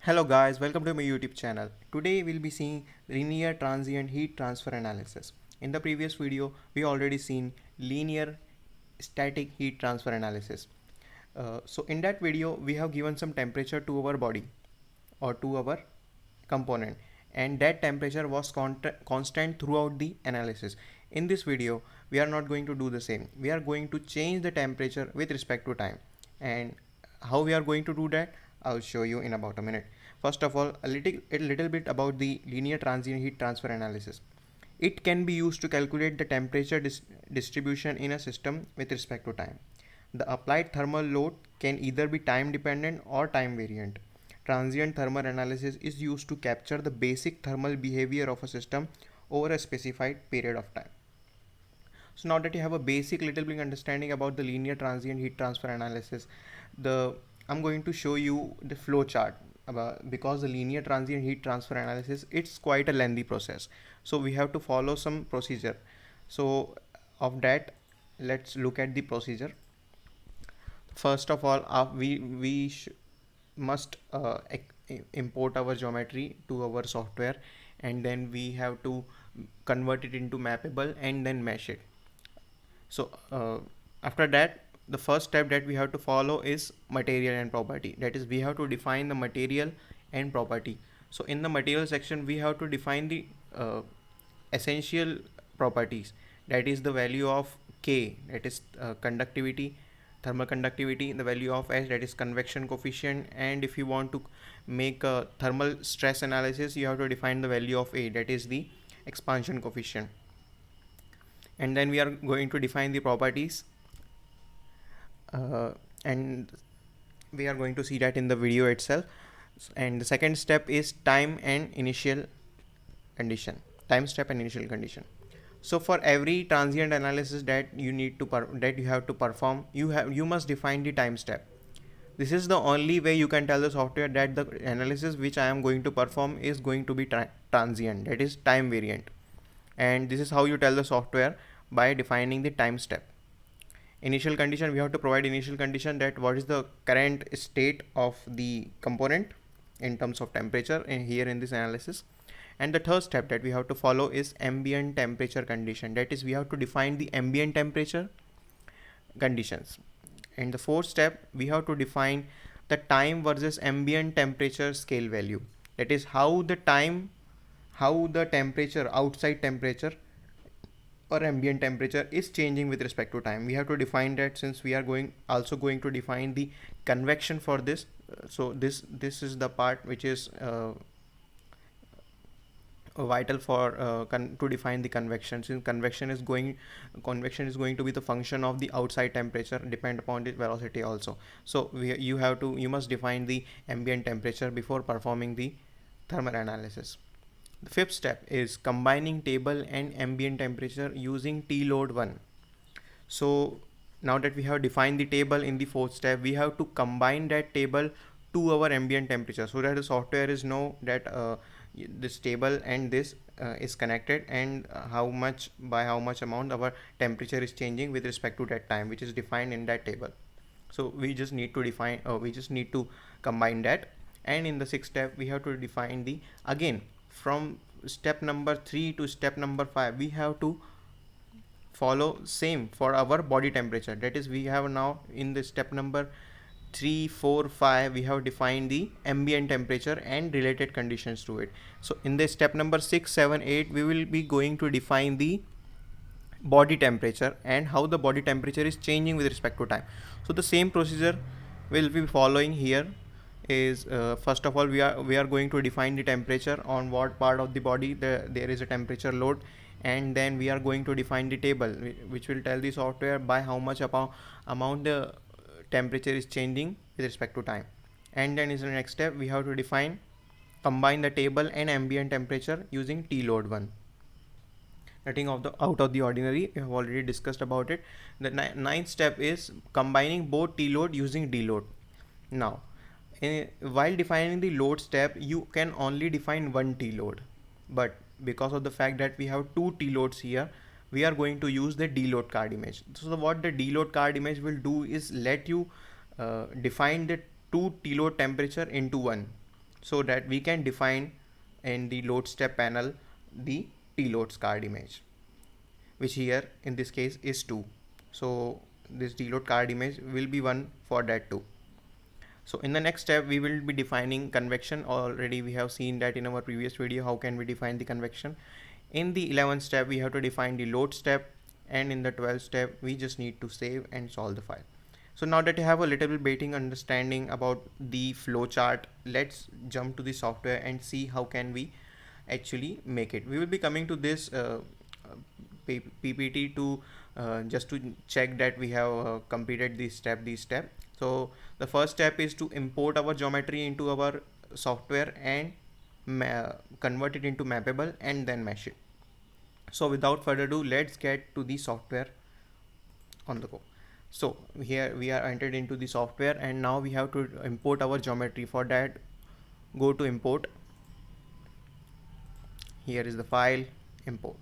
Hello guys, welcome to my YouTube channel. Today we'll be seeing linear transient heat transfer analysis. In the previous video, we already seen linear static heat transfer analysis. So in that video, we have given some temperature to our body or to our component, and that temperature was constant throughout the analysis. In this video, we are not going to do the same. We are going to change the temperature with respect to time. And how we are going to do that, I'll show you in about a minute. First of all, a little bit about the linear transient heat transfer analysis. It can be used to calculate the temperature distribution in a system with respect to time. The applied thermal load can either be time dependent or time variant. Transient thermal analysis is used to capture the basic thermal behavior of a system over a specified period of time. So now that you have a basic little bit understanding about the linear transient heat transfer analysis, the I'm going to show you the flow chart about, because the linear transient heat transfer analysis, it's quite a lengthy process. So we have to follow some procedure. So of that, let's look at the procedure. First of all, must import our geometry to our software, and then we have to convert it into mappable and then mesh it. So after that, the first step that we have to follow is material and property. That is, we have to define the material and property. So in the material section, we have to define the essential properties. That is the value of K, that is conductivity, thermal conductivity, the value of S, that is convection coefficient, and if you want to make a thermal stress analysis, you have to define the value of A, that is the expansion coefficient. And then we are going to define the properties, and we are going to see that in the video itself. And the second step is time and initial condition, time step and initial condition. So for every transient analysis that you need to that you have to perform, you must define the time step. This is the only way you can tell the software that the analysis which I am going to perform is going to be transient, that is time variant. And this is how you tell the software, by defining the time step. Initial condition, we have to provide initial condition, that what is the current state of the component in terms of temperature here in this analysis. And the third step that we have to follow is ambient temperature condition, that is, we have to define the ambient temperature conditions. And the fourth step, we have to define the time versus ambient temperature scale value, that is how the temperature, outside temperature or ambient temperature, is changing with respect to time. We have to define that, since we are also going to define the convection for this. So this is the part which is vital for to define the convection, since convection is going to be the function of the outside temperature, depend upon the velocity also. So you must define the ambient temperature before performing the thermal analysis. The fifth step is combining table and ambient temperature using TLOAD1. So now that we have defined the table in the fourth step, we have to combine that table to our ambient temperature, so that the software is know that this table and this is connected, and how much amount our temperature is changing with respect to that time which is defined in that table. So we just need to combine that. And in the sixth step, we have to define the, again, from step number 3 to step number 5, we have to follow same for our body temperature. That is, we have now in the step number 3, 4, 5, we have defined the ambient temperature and related conditions to it. So in the step number 6, 7, 8, we will be going to define the body temperature and how the body temperature is changing with respect to time. So the same procedure will be following here. Is first of all, we are going to define the temperature on what part of the body there is a temperature load, and then we are going to define the table which will tell the software by how much amount the temperature is changing with respect to time. And then is the next step, we have to combine the table and ambient temperature using TLOAD1. Nothing out of the ordinary, we have already discussed about it. The ninth step is combining both TLOAD using DLOAD. Now while defining the load step, you can only define one TLOAD, but because of the fact that we have two TLOADs here, we are going to use the DLOAD card image. So what the DLOAD card image will do is let you define the two TLOAD temperature into one. so that we can define in the load step panel the T-loads card image, which here in this case is 2. So this T-load card image will be 1 for that too. So in the next step we will be defining convection. Already we have seen that in our previous video how can we define the convection. In the 11th step we have to define the load step, and in the 12th step we just need to save and solve the file. So now that you have a little bit basic understanding about the flowchart, let's jump to the software and see how can we actually make it. We will be coming to this PPT to just to check that we have completed this step. So the first step is to import our geometry into our software and convert it into mappable and then mesh it. So without further ado, let's get to the software on the go. So here we are entered into the software, and now we have to import our geometry. For that, go to import. Here is the file, import.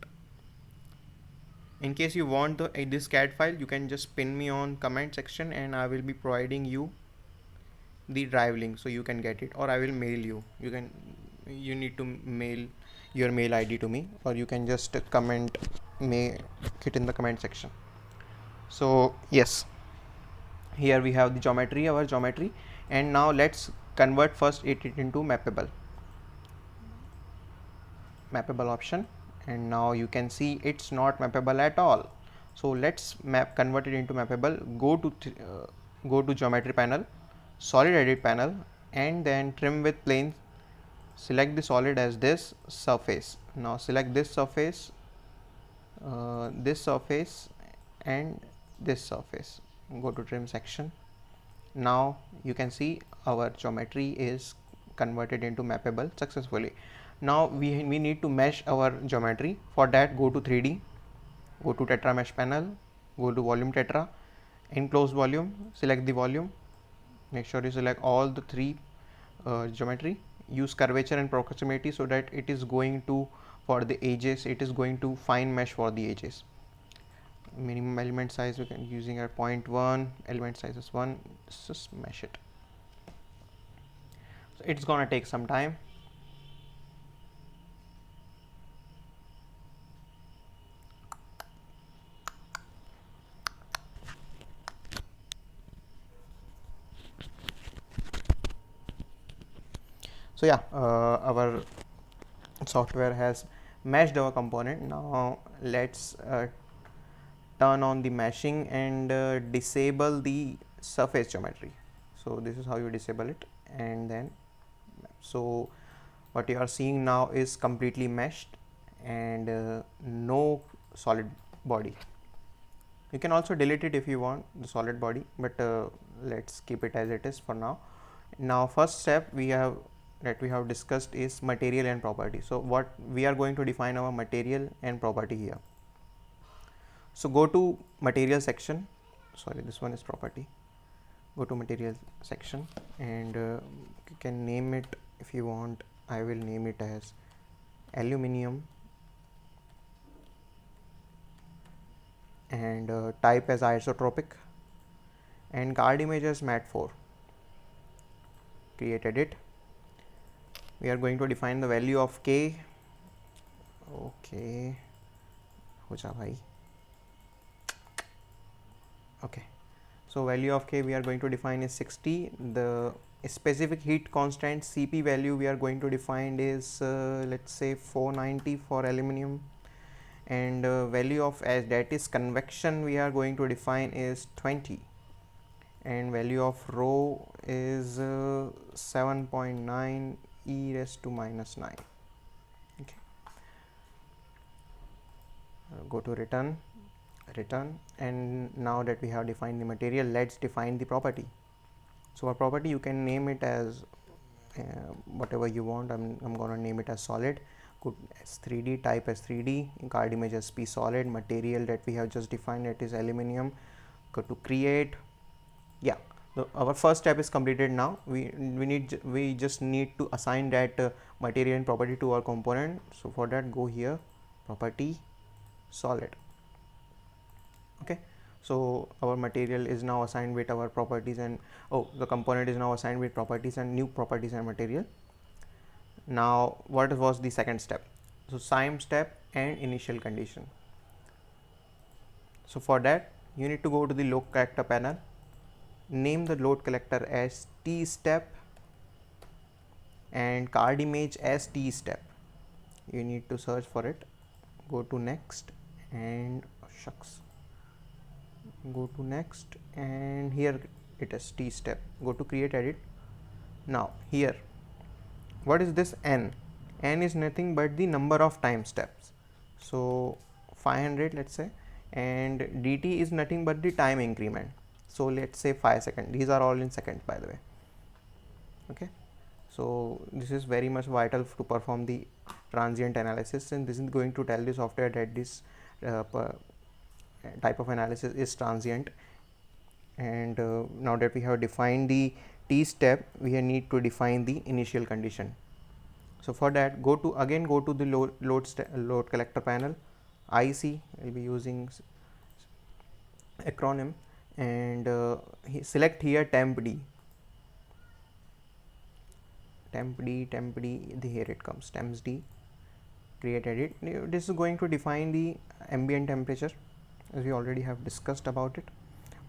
In case you want this CAD file, you can just pin me on comment section and I will be providing you the drive link so you can get it, or I will mail you. You need to mail your mail ID to me, or you can just comment it in the comment section. So yes, here we have the geometry, our geometry, and now let's convert first it into mappable option, and now you can see it's not mappable at all. So let's convert it into mappable. Go to geometry panel, solid edit panel, and then trim with plane. Select the solid as this surface. Now select this surface, and this surface. Go to trim section. Now you can see our geometry is converted into mappable successfully. Now we need to mesh our geometry. For that, go to 3D, go to tetra mesh panel, go to volume tetra, enclosed volume, select the volume, make sure you select all the three geometry. Use curvature and proximity so that it is going to, for the edges, it is going to fine mesh for the edges. Minimum element size we can using at 0.1, element size is 1, just mesh it. So it's gonna take some time. So yeah, our software has meshed our component. Now let's turn on the meshing and disable the surface geometry. So this is how you disable it, and then so what you are seeing now is completely meshed and no solid body. You can also delete it if you want the solid body, but let's keep it as it is for now. Now first step we have discussed is material and property. So what we are going to define our material and property here. So go to material section, sorry, this one is property. Go to material section and you can name it if you want. I will name it as aluminium, and type as isotropic, and card image as mat4. Created it. We are going to define the value of K. Okay, hoja bhai. Okay, so value of K we are going to define is 60. The specific heat constant Cp value we are going to define is let's say 490 for aluminium, and value of, as that is convection, we are going to define is 20, and value of rho is 7.9 e raised to minus 9. Okay, go to return, and now that we have defined the material, let's define the property. So our property, you can name it as whatever you want. I'm gonna name it as solid. Go as 3D, type as 3D, card image as p solid, material that we have just defined, that is aluminium. Go to create. Yeah, so our first step is completed. Now we just need to assign that material and property to our component. So for that, go here, property, solid. Okay, so our material is now assigned with our properties, and the component is now assigned with properties and new properties and material. Now what was the second step? So SIME step and initial condition. So for that you need to go to the load collector panel, name the load collector as T step and card image as T step. You need to search for it, go to next, and go to next, and here it is T step. Go to create edit. Now here, what is this n? N is nothing but the number of time steps, so 500 let's say, and dt is nothing but the time increment, so let's say 5 seconds. These are all in seconds, by the way. Okay, so this is very much vital to perform the transient analysis, and this is going to tell the software that this type of analysis is transient. And now that we have defined the T step, we need to define the initial condition. So for that, go to the load collector panel, IC. I'll be using acronym, and select here temp D. Here it comes, temps D. Create edit. This is going to define the ambient temperature, as we already have discussed about it,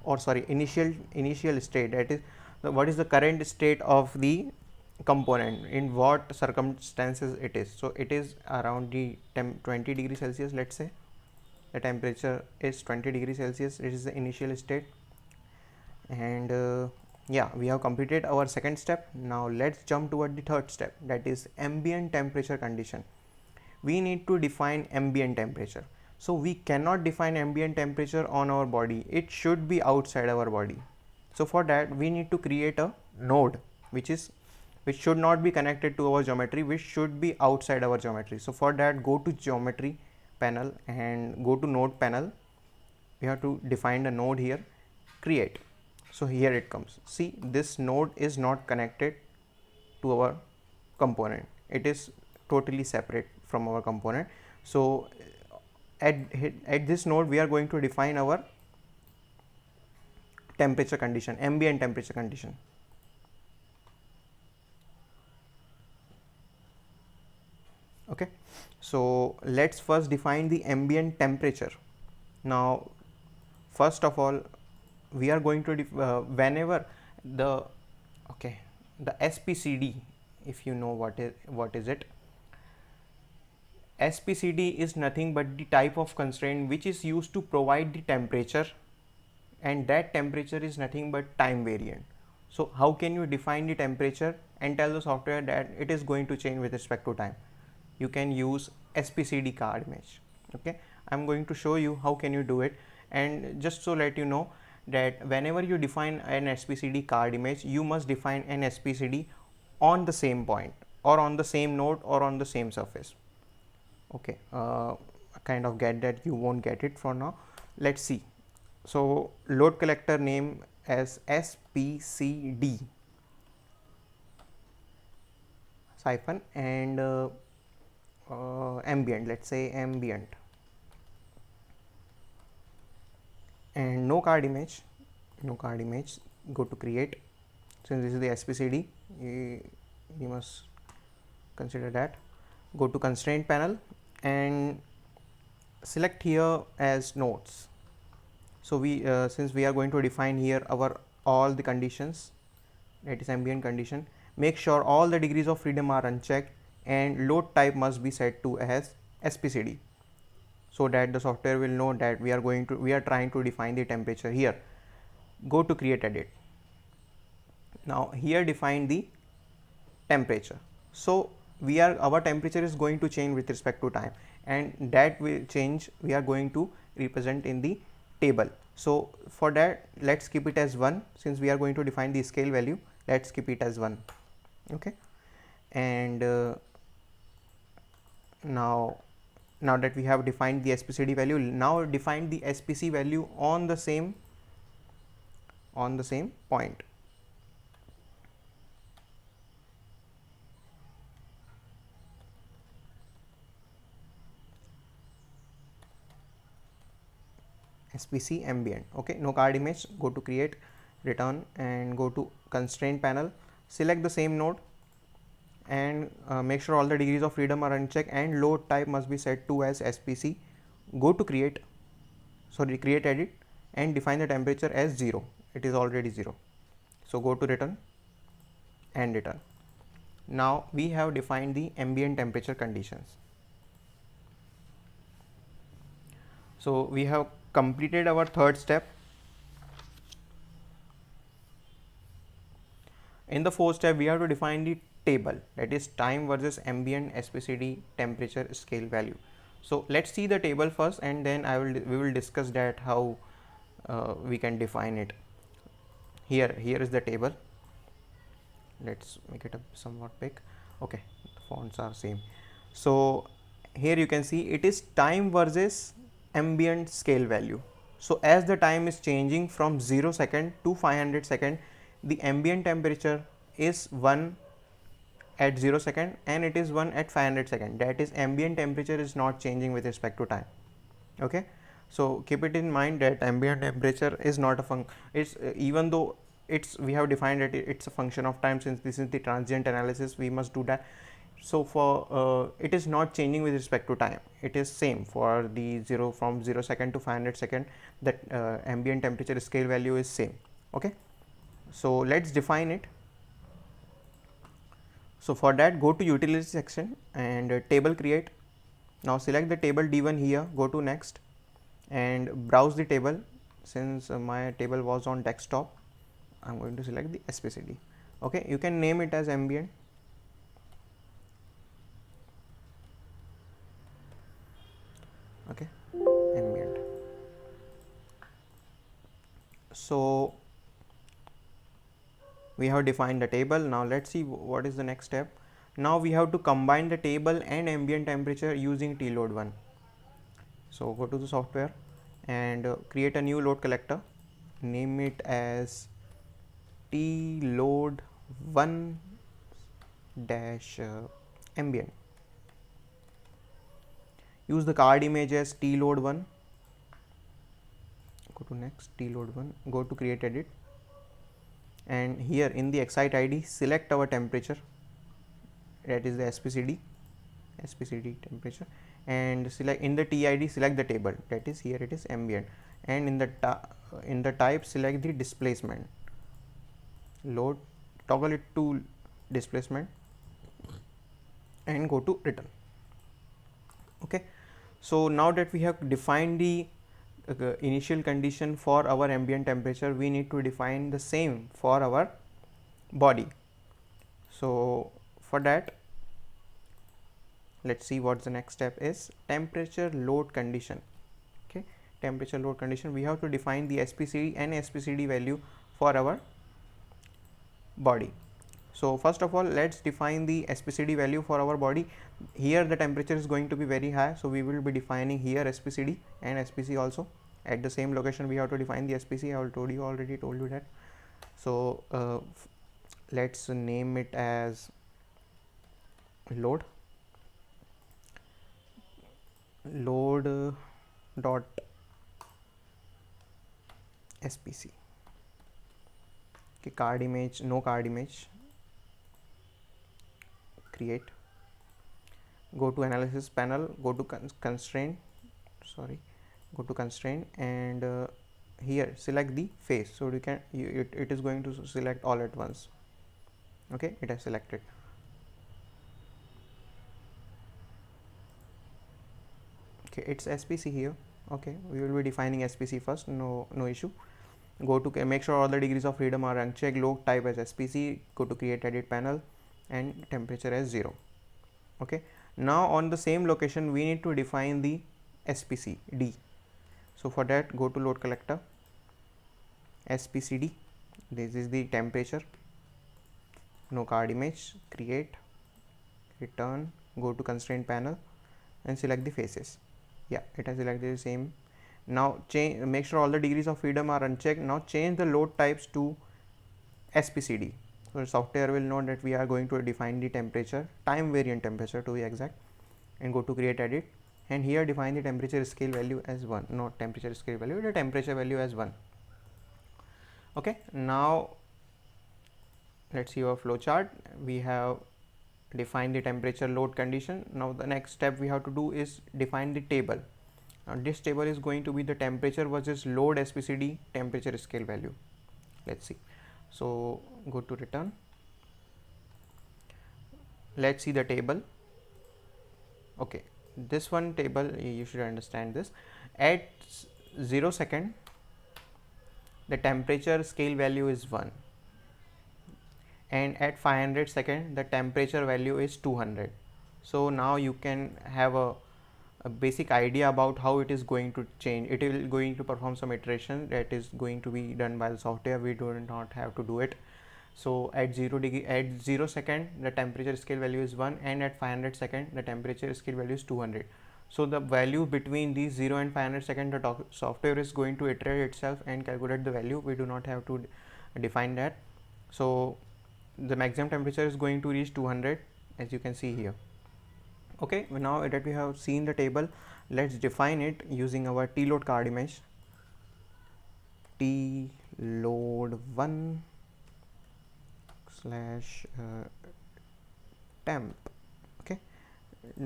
or sorry, initial state. That is what is the current state of the component, in what circumstances it is. So it is around the 20 degrees Celsius. Let's say the temperature is 20 degrees Celsius. It is the initial state. And yeah, we have completed our second step. Now let's jump toward the third step, that is ambient temperature condition. We need to define ambient temperature. So we cannot define ambient temperature on our body, it should be outside our body. So for that we need to create a node which should not be connected to our geometry, which should be outside our geometry. So for that, go to geometry panel and go to node panel. We have to define the node here, create. So here it comes. See, this node is not connected to our component, it is totally separate from our component. So at this node we are going to define our temperature condition, ambient temperature condition. Okay, so let's first define the ambient temperature. Now first of all, we are going to whenever the SPCD, if you know what is it. SPCD is nothing but the type of constraint which is used to provide the temperature, and that temperature is nothing but time variant. So how can you define the temperature and tell the software that it is going to change with respect to time? You can use SPCD card image. Okay, I'm going to show you how can you do it. And just so let you know that whenever you define an SPCD card image, you must define an SPCD on the same point, or on the same node, or on the same surface. Okay, I kind of get that you won't get it for now. Let's see. So load collector name as SPCD -, and ambient, let's say ambient, and no card image. Go to create. Since this is the SPCD, you must consider that. Go to constraint panel and select here as nodes. So we since we are going to define here our all the conditions, that is ambient condition, make sure all the degrees of freedom are unchecked, and load type must be set to as SPCD, so that the software will know that we are trying to define the temperature here. Go to create edit. Now here define the temperature. So our temperature is going to change with respect to time, and that will change we are going to represent in the table. So for that, let's keep it as 1. Since we are going to define the scale value, let's keep it as 1. Okay, and now that we have defined the SPCD value, now define the SPC value on the same point. SPC ambient. Okay, no card image. Go to create, return, and go to constraint panel. Select the same node, and make sure all the degrees of freedom are unchecked and load type must be set to as SPC. Go to create edit and define the temperature as 0. It is already 0. So go to return and return. Now we have defined the ambient temperature conditions. So we have completed our third step. In the fourth step, we have to define the table, that is time versus ambient SPCD temperature scale value. So let's see the table first, and then we will discuss that how we can define it. Here is the table. Let's make it a somewhat big. Okay, the fonts are same. So here you can see it is time versus ambient scale value. So as the time is changing from 0 second to 500 second, the ambient temperature is 1 at 0 second and it is 1 at 500 second. That is, ambient temperature is not changing with respect to time. Okay, so keep it in mind that ambient temperature is not a function. It's even though we have defined that it's a function of time, since this is the transient analysis, we must do that. So for it is not changing with respect to time. It is same for the from 0 second to 500 second. That ambient temperature scale value is same. Okay, so let's define it. So for that, go to utility section and table create. Now select the table D1 here, go to next and browse the table. Since my table was on desktop, I'm going to select the SPCD. Okay, you can name it as ambient. Okay, ambient. So we have defined the table. Now let's see what is the next step. Now we have to combine the table and ambient temperature using tload1. So go to the software and create a new load collector. Name it as tload1 dash ambient. Use the card image as tload1. Go to next, tload1, go to create edit, and here in the excite ID select our temperature, that is the SPCD temperature, and select in the TID select the table, that is here it is ambient, and in the type select the displacement, load, toggle it to displacement and go to return. Okay, so now that we have defined the initial condition for our ambient temperature, we need to define the same for our body. So for that, let's see what the next step is. Temperature load condition. Okay, temperature load condition, we have to define the SPCD and SPCD value for our body. So first of all, let's define the SPCD value for our body. Here the temperature is going to be very high, so we will be defining here SPCD and SPC also. At the same location we have to define the SPC. I already told you that. So let's name it as load dot SPC. Okay, card image, no card image, create, go to analysis panel, go to constraint, and here select the face. So you can it is going to select all at once. Okay, it has selected. Okay, it's SPC here. Okay, we will be defining SPC first, no issue. Go to make sure all the degrees of freedom are unchecked, load type as SPC, go to create edit panel and temperature as 0. Okay, now on the same location we need to define the SPCD. So for that, go to load collector, SPCD, this is the temperature, no card image, create, return, go to constraint panel and select the faces. Yeah, it has selected the same. Now make sure all the degrees of freedom are unchecked. Now change the load types to SPCD. So the software will know that we are going to define the temperature, time variant temperature to be exact, and go to create edit, and here define the temperature scale value as 1, not temperature scale value, the temperature value as 1. Okay, now let's see our flow chart. We have define the temperature load condition. Now the next step we have to do is define the table. Now this table is going to be the temperature versus load SPCD temperature scale value. Let's see. So go to return. Let's see the table. Okay, this one table, you should understand this. At 0 second the temperature scale value is 1, and at 500 second the temperature value is 200. So now you can have a basic idea about how it is going to change. It is going to perform some iteration that is going to be done by the software. We do not have to do it. So at 0 second the temperature scale value is 1, and at 500 second the temperature scale value is 200. So the value between these 0 and 500 second, the software is going to iterate itself and calculate the value. We do not have to define that. So the maximum temperature is going to reach 200, as you can see here. Okay, now that we have seen the table, let's define it using our tload card image. tload1 slash temp. Okay,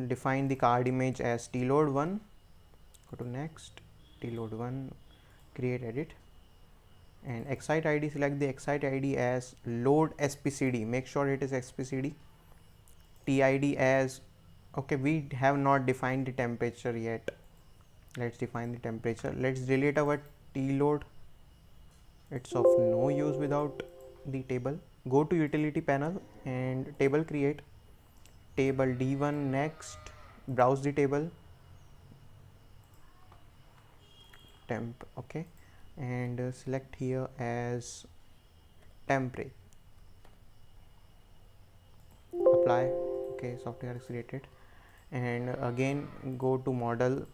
define the card image as tload1. Go to next, tload1, create edit, and excite id, select the excite id as load SPCD. Make sure it is SPCD. tid as, okay, we have not defined the temperature yet. Let's define the temperature. Let's delete our tload. It's of no use without the table. Go to utility panel and table create, table d1. Next, browse the table, temp. Okay, and select here as temperature. Apply. Okay, software is created. And again go to model,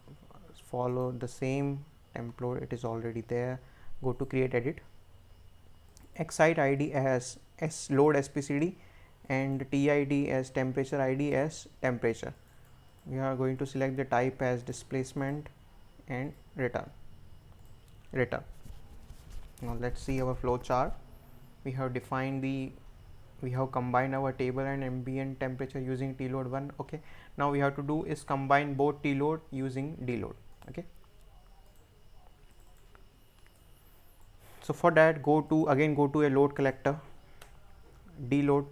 follow the same template, it is already there. Go to create edit, excite id as load SPCD, and tid as temperature id as temperature. We are going to select the type as displacement and return. Now let's see our flow chart. We have combined our table and ambient temperature using tload1. Okay, now we have to do is combine both tload using deload. Okay, so for that, go to a load collector, deload,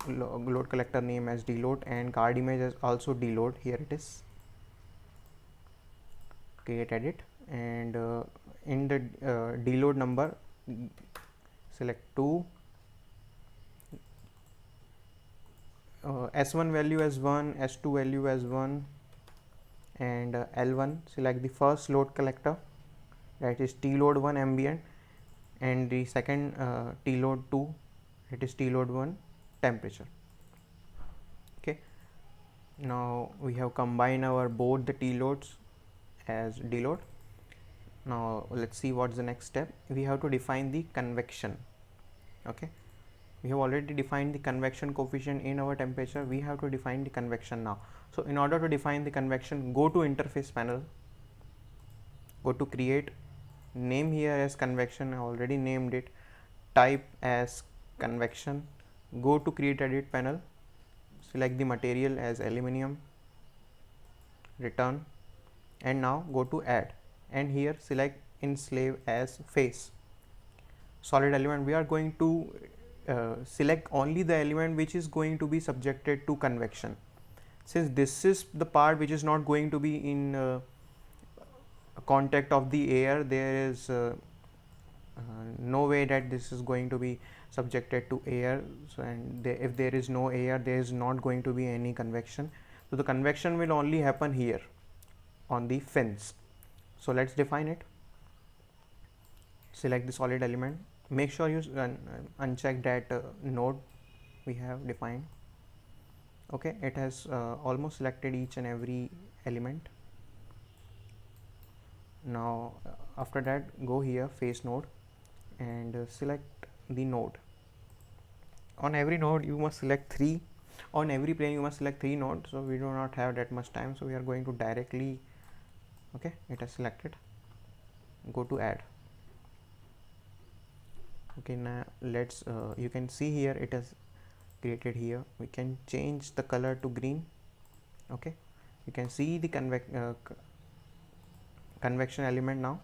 load collector name as deload, and card image as also deload. Here it is. Create edit, and in the deload number, select 2, S1 value as 1, S2 value as 1, and L1. Select the first load collector, that is tload1 ambient, and the second tload2, it is tload1 temperature. Okay, now we have combined our both the tloads as deload. Now let's see what's the next step. We have to define the convection. Okay, we have already defined the convection coefficient in our temperature. We have to define the convection now. So in order to define the convection, go to interface panel, go to create, name here as convection. I already named it, type as convection. Go to create edit panel, select the material as aluminum, return, and now go to add, and here select enslave as face. Solid element, we are going to select only the element which is going to be subjected to convection. Since this is the part which is not going to be in contact of the air, there is no way that this is going to be subjected to air. So, and if there is no air, there is not going to be any convection. So the convection will only happen here on the fins. So let's define it. Select the solid element, make sure you uncheck that node we have defined. Okay, it has almost selected each and every element. Now after that, go here, face node, and select the node. On every node you must select 3, on every plane you must select 3 nodes. So we do not have that much time, so we are going to directly, okay, it has selected. Go to add. Okay, now let's you can see here it has created here. We can change the color to green. Okay, you can see the convection element now.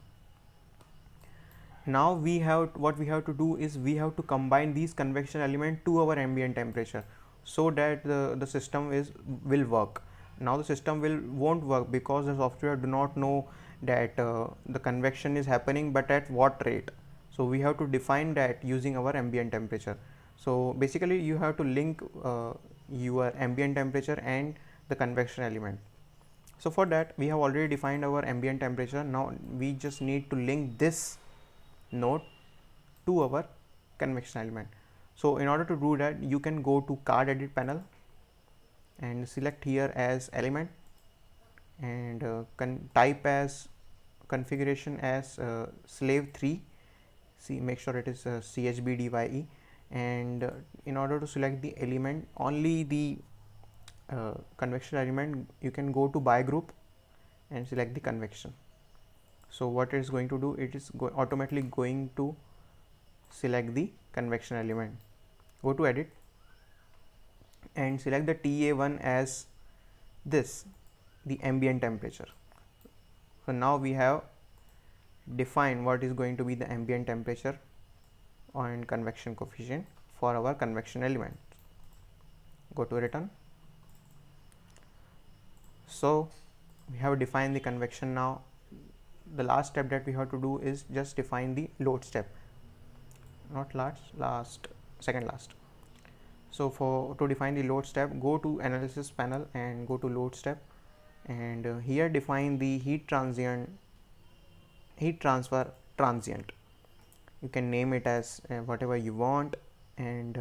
Now we have, what we have to do is we have to combine these convection element to our ambient temperature, so that the system will work. Now the system won't work because the software do not know that the convection is happening, but at what rate. So we have to define that using our ambient temperature. So basically you have to link your ambient temperature and the convection element. So for that we have already defined our ambient temperature. Now we just need to link this node to our convection element. So in order to do that, you can go to card edit panel and select here as element, and type as configuration as slave 3. See, make sure it is chbdye, and in order to select the element, only the convection element, you can go to by group and select the convection. So what it is going to do, it is automatically going to select the convection element. Go to edit and select the TA1 as this, the ambient temperature. So now we have defined what is going to be the ambient temperature and convection coefficient for our convection element. Go to return. So we have defined the convection. Now the last step that we have to do is just define the load step, not last, second last. So to define the load step, go to analysis panel and go to load step, and here define the heat transfer transient. You can name it as whatever you want, and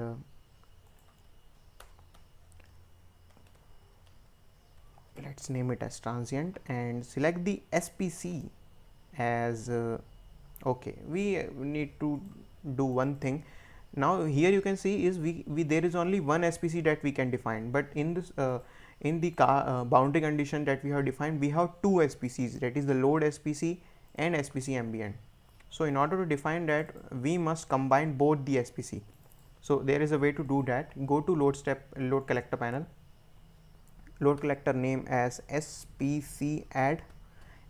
let's name it as transient, and select the SPC as okay. We need to do one thing. Now here you can see is we there is only one SPC that we can define, but in this in the boundary condition that we have defined, we have two SPCs, that is the load SPC and SPC ambient. So in order to define that, we must combine both the SPC. So there is a way to do that. Go to load collector panel, load collector name as SPC add,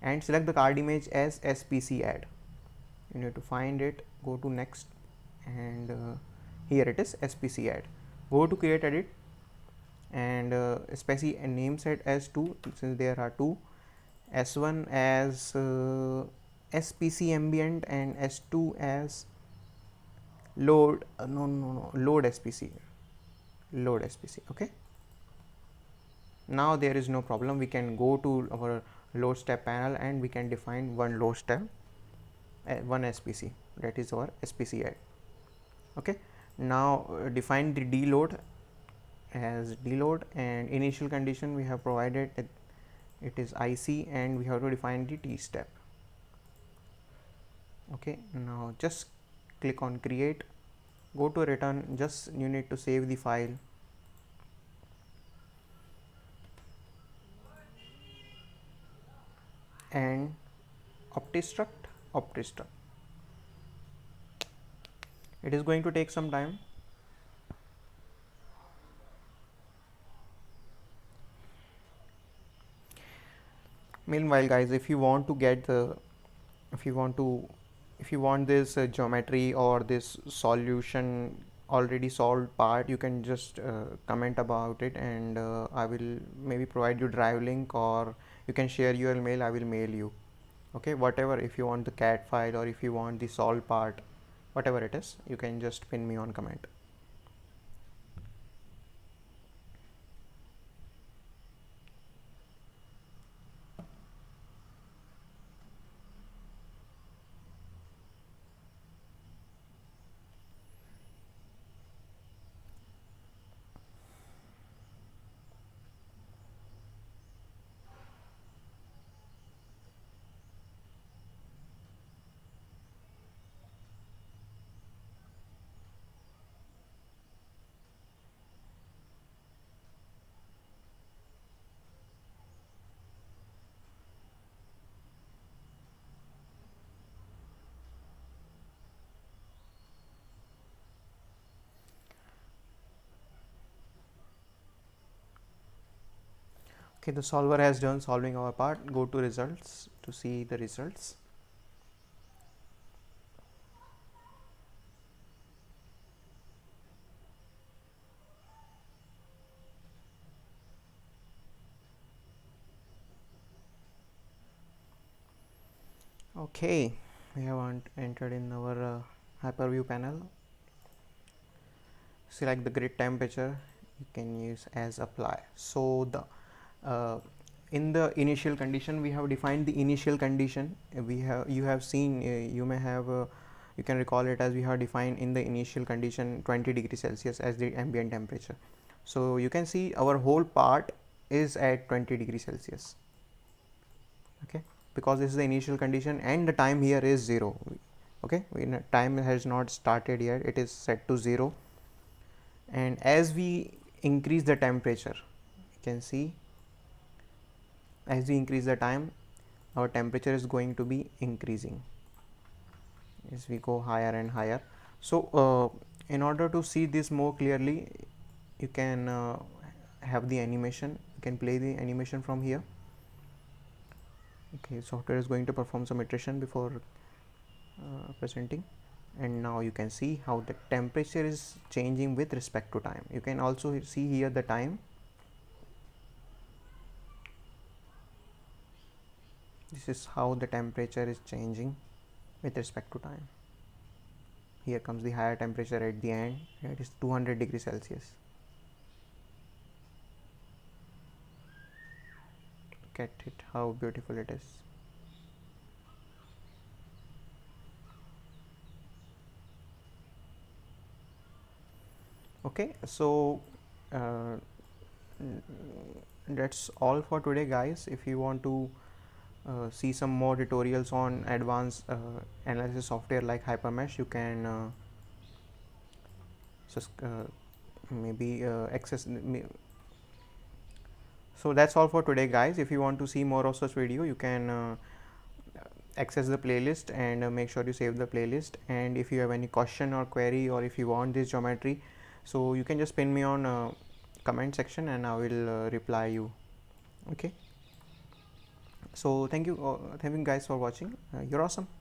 and select the card image as SPC add. You need to find it, go to next, and here it is, SPC add. Go to create edit, and SPC name set as 2, since there are two, S1 as SPC ambient and S2 as load load SPC. Okay, now there is no problem. We can go to our load step panel and we can define one load step, one SPC, that is our SPC add. Okay, now define the deload as deload, and initial condition we have provided it is IC, and we have to define the T step. Okay, now just click on create, go to return, just you need to save the file, and OptiStruct. It is going to take some time. Meanwhile guys, if you want to get the if you want this geometry or this solution already solved part, you can just comment about it, and I will maybe provide you drive link, or you can share your mail, I will mail you. Okay, whatever, if you want the CAD file or if you want the solved part, whatever it is, you can just pin me on comment. Okay, the solver has done solving our part. Go to results to see the results. Okay, we have entered in our hyperview panel. Select the grid temperature, you can use as apply. So the in the initial condition we have defined the initial condition. You have seen, you may have you can recall it as we have defined in the initial condition 20 degrees Celsius as the ambient temperature. So you can see our whole part is at 20 degrees Celsius. Okay, because this is the initial condition and the time here is 0. Okay, time has not started yet, it is set to 0. And as we increase the temperature, you can see as we increase the time, our temperature is going to be increasing as we go higher and higher. So in order to see this more clearly, you can have the animation, you can play the animation from here. Okay, software is going to perform some iteration before presenting, and now you can see how the temperature is changing with respect to time. You can also see here the time. This is how the temperature is changing with respect to time. Here comes the higher temperature at the end, it is 200 degrees Celsius. Look at it, how beautiful it is. Okay, so uh, that's all for today, guys. If you want to see some more tutorials on advanced analysis software like Hypermesh, you can maybe access so that's all for today, guys. If you want to see more of such video, you can access the playlist and make sure you save the playlist. And if you have any question or query, or if you want this geometry, so you can just pin me on comment section and I will reply you. Okay, so thank you guys for watching. You're awesome.